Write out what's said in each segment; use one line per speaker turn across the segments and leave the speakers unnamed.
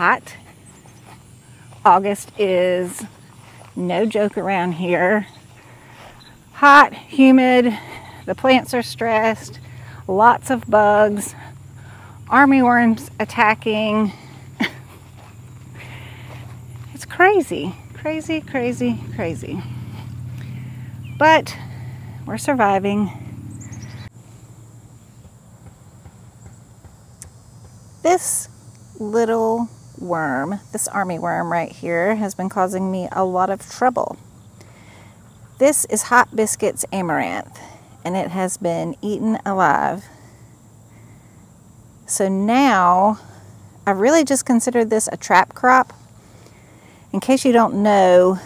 hot. August is no joke around here. Hot, humid, the plants are stressed, lots of bugs, armyworms attacking. It's crazy, crazy, crazy, crazy. But we're surviving. This little worm, this armyworm right here, has been causing me a lot of trouble. This is Hot Biscuits amaranth, and it has been eaten alive. So now, I really just considered this a trap crop. In case you don't know,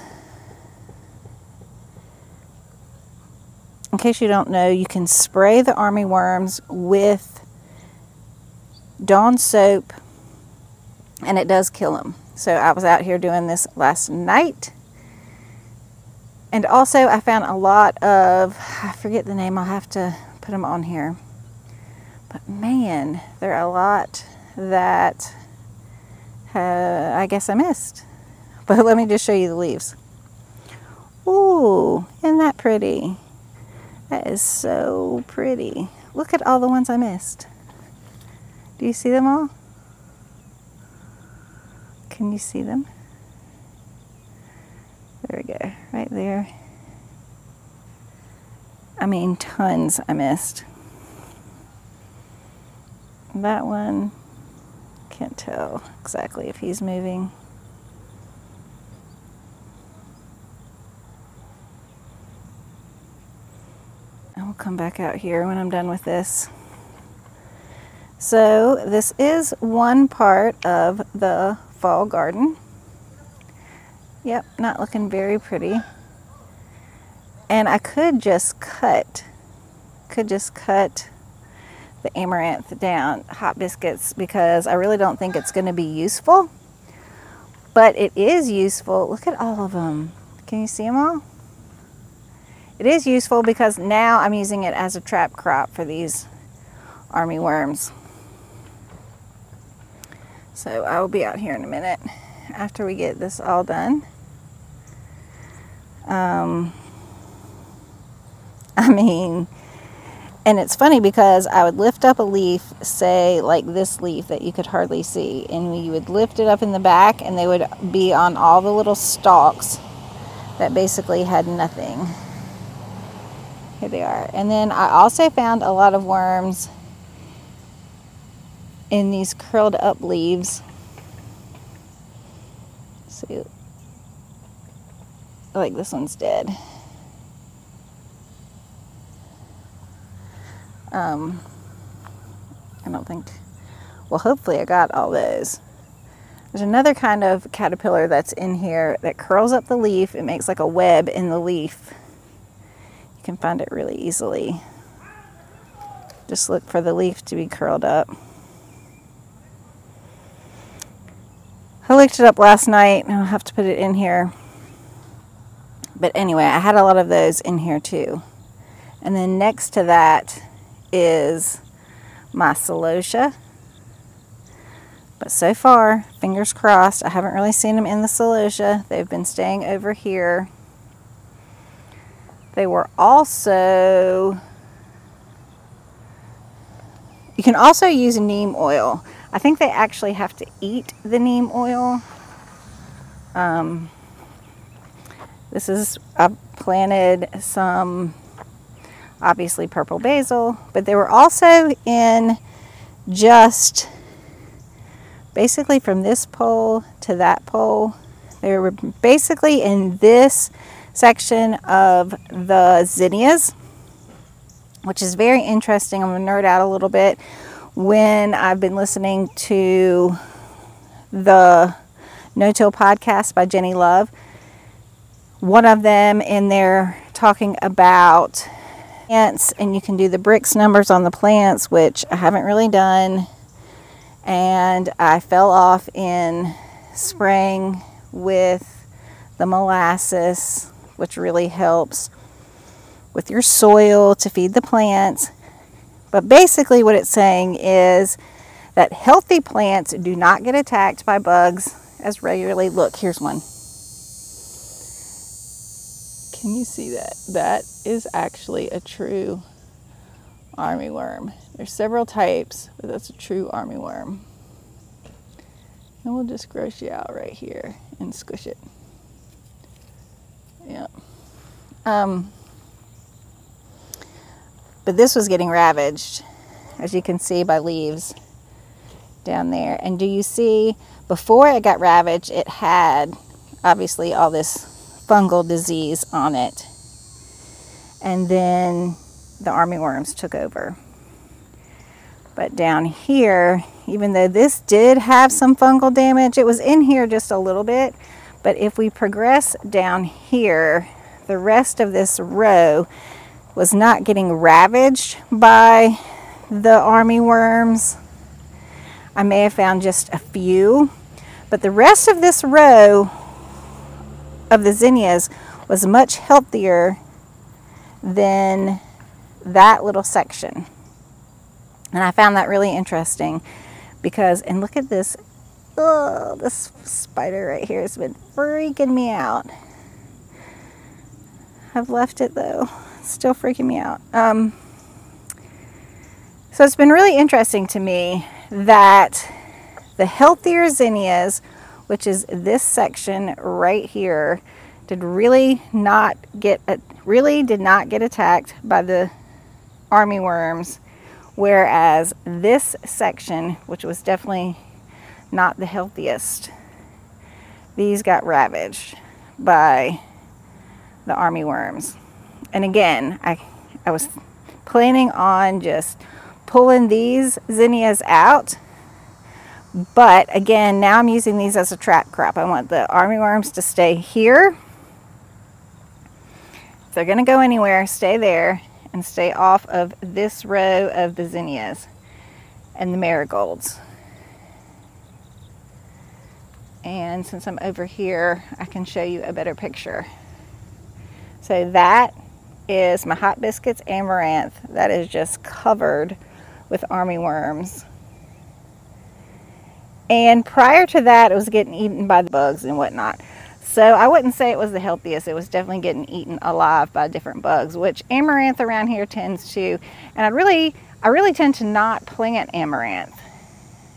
you can spray the armyworms with Dawn soap, and it does kill them. So I was out here doing this last night. And also I found a lot of, I forget the name, I'll have to put them on here. But man, there are a lot that I guess I missed. But let me just show you the leaves. Ooh, isn't that pretty? That is so pretty. Look at all the ones I missed. Do you see them all? Can you see them? There we go, right there. I mean, tons I missed. That one, can't tell exactly if he's moving. And we'll come back out here when I'm done with this. So this is one part of the fall garden. Yep, not looking very pretty. And I could just cut the amaranth down, Hot Biscuits, because I really don't think it's going to be useful. But it is useful. Look at all of them. Can you see them all? It is useful because now I'm using it as a trap crop for these armyworms. So I will be out here in a minute after we get this all done. I mean, and it's funny because I would lift up a leaf, say like this leaf that you could hardly see, and we would lift it up in the back and they would be on all the little stalks that basically had nothing. Here they are. And then I also found a lot of worms in these curled up leaves. See, like this one's dead. I don't think, well, hopefully I got all those. There's another kind of caterpillar that's in here that curls up the leaf. It makes like a web in the leaf. You can find it really easily. Just look for the leaf to be curled up. I looked it up last night, and I'll have to put it in here. But anyway, I had a lot of those in here too. And then next to that is my celosia. But so far, fingers crossed, I haven't really seen them in the celosia. They've been staying over here. They were also, you can also use neem oil. I think they actually have to eat the neem oil. I've planted some, obviously purple basil, but they were also in just basically from this pole to that pole. They were basically in this section of the zinnias, which is very interesting. I'm going to nerd out a little bit. When I've been listening to the No-Till podcast by Jenny Love, one of them in there talking about plants, and you can do the Brix numbers on the plants, which I haven't really done, and I fell off in spraying with the molasses, which really helps with your soil to feed the plants. But basically what it's saying is that healthy plants do not get attacked by bugs as regularly. Look, here's one. Can you see that? That is actually a true armyworm. There's several types, but that's a true armyworm. And we'll just gross you out right here and squish it. Yeah. But this was getting ravaged, as you can see by leaves down there. And do you see, before it got ravaged, it had obviously all this fungal disease on it. And then the armyworms took over. But down here, even though this did have some fungal damage, it was in here just a little bit. But if we progress down here, the rest of this row was not getting ravaged by the armyworms. I may have found just a few, but the rest of this row of the zinnias was much healthier than that little section. And I found that really interesting because, and look at this, oh, this spider right here has been freaking me out. I've left it though, it's still freaking me out. So it's been really interesting to me that the healthier zinnias, which is this section right here, did not get attacked by the armyworms, whereas this section, which was definitely not the healthiest, these got ravaged by the armyworms. And again, I was planning on just pulling these zinnias out, but again, now I'm using these as a trap crop. I want the armyworms to stay here. If they're going to go anywhere, stay there and stay off of this row of the zinnias and the marigolds. And since I'm over here, I can show you a better picture. So that is my hot biscuits amaranth that is just covered with armyworms. And prior to that, it was getting eaten by the bugs and whatnot. So I wouldn't say it was the healthiest. It was definitely getting eaten alive by different bugs, which amaranth around here tends to. And I really tend to not plant amaranth.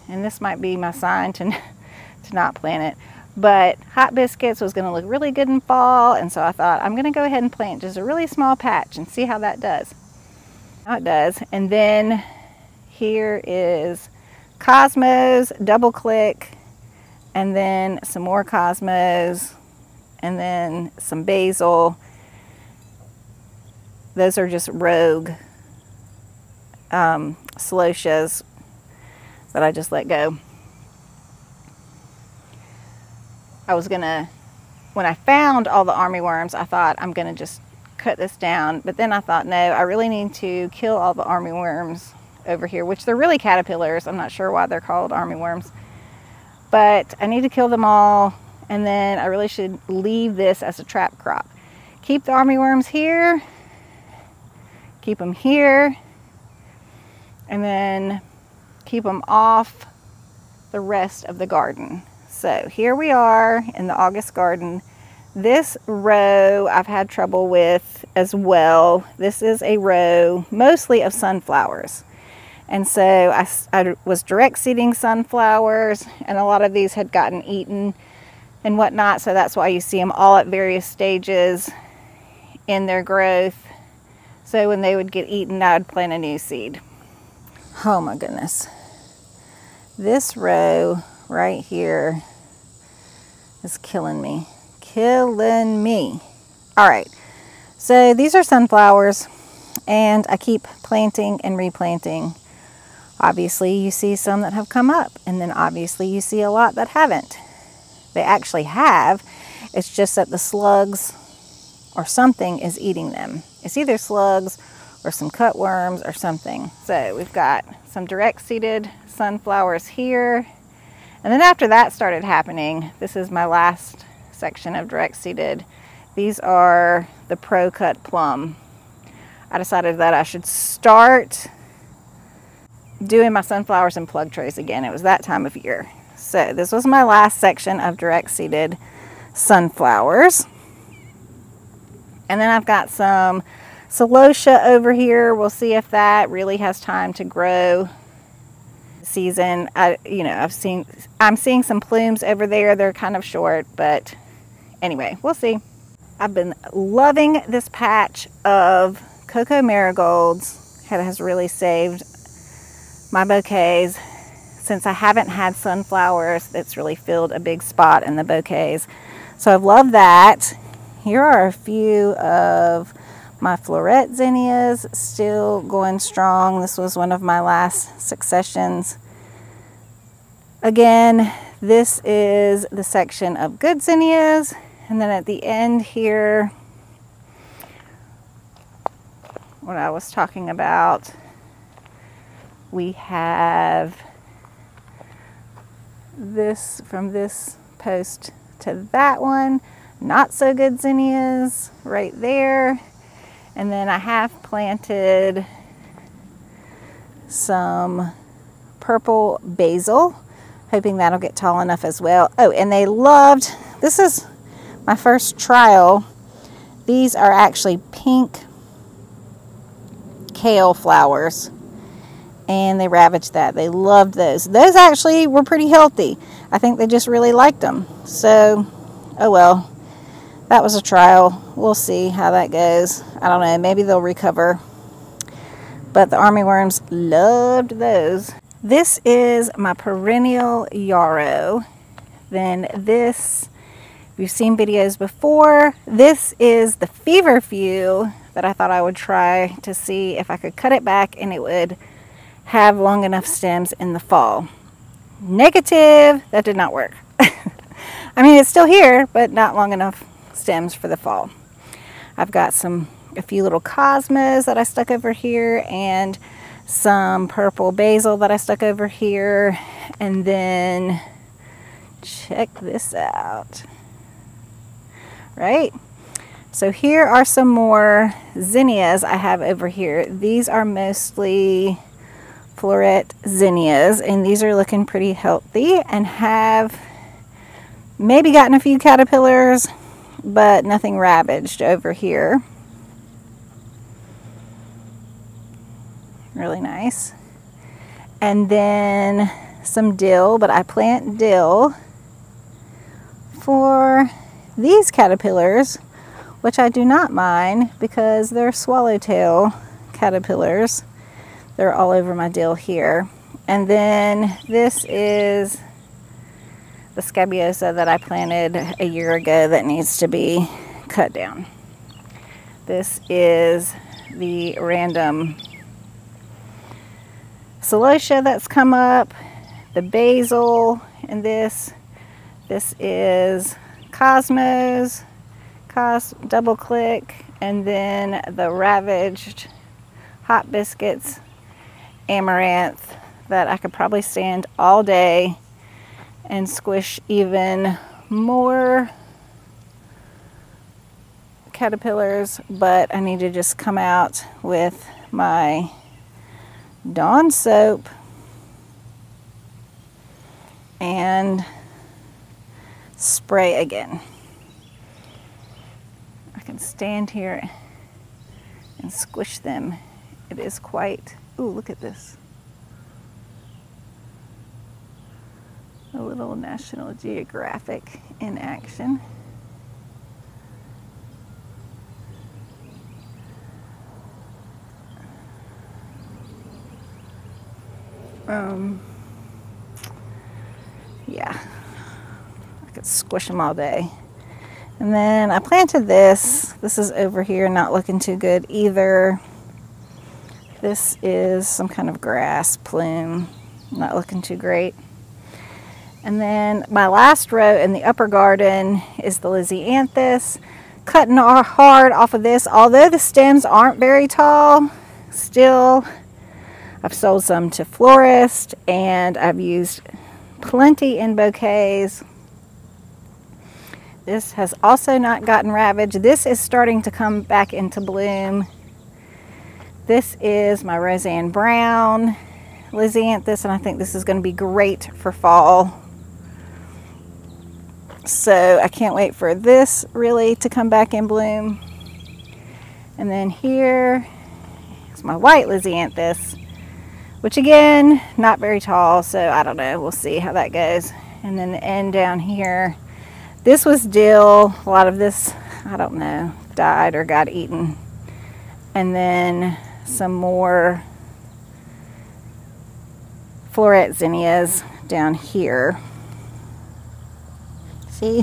And this might be my sign to not plant it. But hot biscuits was going to look really good in fall, and so I thought I'm going to go ahead and plant just a really small patch and see how that does. How it does. And then here is cosmos, double click, and then some more cosmos, and then some basil. Those are just rogue celotias that I just let go. I was gonna, when I found all the armyworms, I thought I'm gonna just cut this down, but then I thought, no, I really need to kill all the armyworms over here, which they're really caterpillars. I'm not sure why they're called armyworms, but I need to kill them all, and then I really should leave this as a trap crop. Keep the armyworms here, keep them here, and then keep them off the rest of the garden. So here we are in the August garden. This row I've had trouble with as well. This is a row mostly of sunflowers. And so I was direct seeding sunflowers, and a lot of these had gotten eaten and whatnot. So that's why you see them all at various stages in their growth. So when they would get eaten, I would plant a new seed. Oh my goodness. This row right here is killing me. Killing me. All right. So these are sunflowers, and I keep planting and replanting. Obviously, you see some that have come up, and then obviously you see a lot that haven't. They actually have. It's just that the slugs or something is eating them. It's either slugs or some cutworms or something. So we've got some direct seeded sunflowers here. And then after that started happening, this is my last section of direct seeded. These are the Pro Cut Plum. I decided that I should start doing my sunflowers and plug trays again. It was that time of year. So this was my last section of direct seeded sunflowers. And then I've got some celosia over here. We'll see if that really has time to grow season. I'm seeing some plumes over there. They're kind of short, but anyway, we'll see. I've been loving this patch of cocoa marigolds. It has really saved my bouquets. Since I haven't had sunflowers, it's really filled a big spot in the bouquets. So I've loved that. Here are a few of my floret zinnias still going strong. This was one of my last successions. Again, this is the section of good zinnias. And then at the end here, what I was talking about, we have this from this post to that one. Not so good zinnias right there. And then I have planted some purple basil, hoping that'll get tall enough as well. Oh, and they loved, this is my first trial. These are actually pink kale flowers, and they ravaged that. They loved those. Those actually were pretty healthy. I think they just really liked them. So, oh well. That was a trial. We'll see how that goes. I don't know. Maybe they'll recover. But the armyworms loved those. This is my perennial yarrow. Then this, if you've seen videos before, this is the feverfew that I thought I would try to see if I could cut it back and it would have long enough stems in the fall. Negative. That did not work. I mean, it's still here, but not long enough stems for the fall. I've got a few little cosmos that I stuck over here, and some purple basil that I stuck over here. And then check this out. Right? So here are some more zinnias I have over here. These are mostly floret zinnias, and these are looking pretty healthy and have maybe gotten a few caterpillars, but nothing ravaged over here. Really nice. And then some dill, but I plant dill for these caterpillars, which I do not mind because they're swallowtail caterpillars. They're all over my dill here. And then this is the scabiosa that I planted a year ago that needs to be cut down. This is the random celosia that's come up, the basil, and this is cosmos, double click, and then the ravaged hot biscuits amaranth that I could probably stand all day and squish even more caterpillars, but I need to just come out with my Dawn soap and spray again. I can stand here and squish them. It is quite, ooh, look at this. A little National Geographic in action. Yeah, I could squish them all day. And then I planted this. This is over here, not looking too good either. This is some kind of grass plume, not looking too great. And then my last row in the upper garden is the Lisianthus. Cutting hard off of this, although the stems aren't very tall, still I've sold some to florists, and I've used plenty in bouquets. This has also not gotten ravaged. This is starting to come back into bloom. This is my Roseanne Brown. lisianthus, and I think this is going to be great for fall. So I can't wait for this really to come back in bloom. And then here is my white lisianthus, which again, not very tall, so I don't know, we'll see how that goes. And then the end down here, this was dill. A lot of this, I don't know, died or got eaten. And then some more floret zinnias down here. See,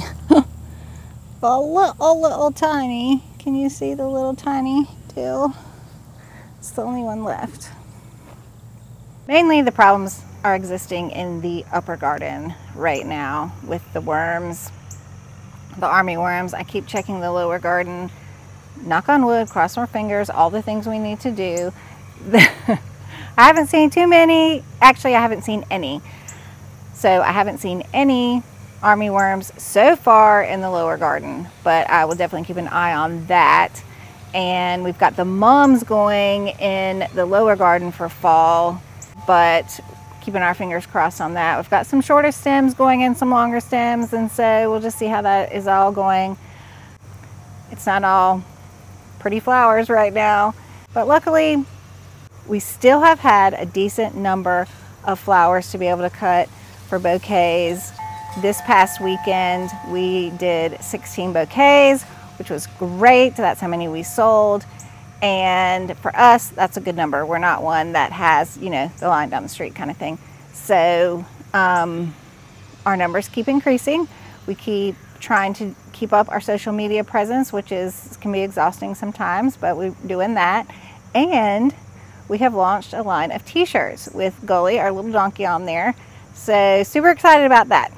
a little tiny. Can you see the little tiny dill? It's the only one left. Mainly the problems are existing in the upper garden right now with the worms, the army worms. I keep checking the lower garden. Knock on wood, cross our fingers, all the things we need to do. I haven't seen too many. Actually, I haven't seen any. So I haven't seen any army worms so far in the lower garden, but I will definitely keep an eye on that. And we've got the mums going in the lower garden for fall, but keeping our fingers crossed on that. We've got some shorter stems going in, some longer stems, and so we'll just see how that is all going. It's not all pretty flowers right now, but luckily we still have had a decent number of flowers to be able to cut for bouquets. This past weekend we did 16 bouquets, which was great. That's how many we sold. And for us, that's a good number. We're not one that has, you know, the line down the street kind of thing. So our numbers keep increasing. We keep trying to keep up our social media presence, which can be exhausting sometimes, but we're doing that. And we have launched a line of t-shirts with Gully, our little donkey, on there. So super excited about that.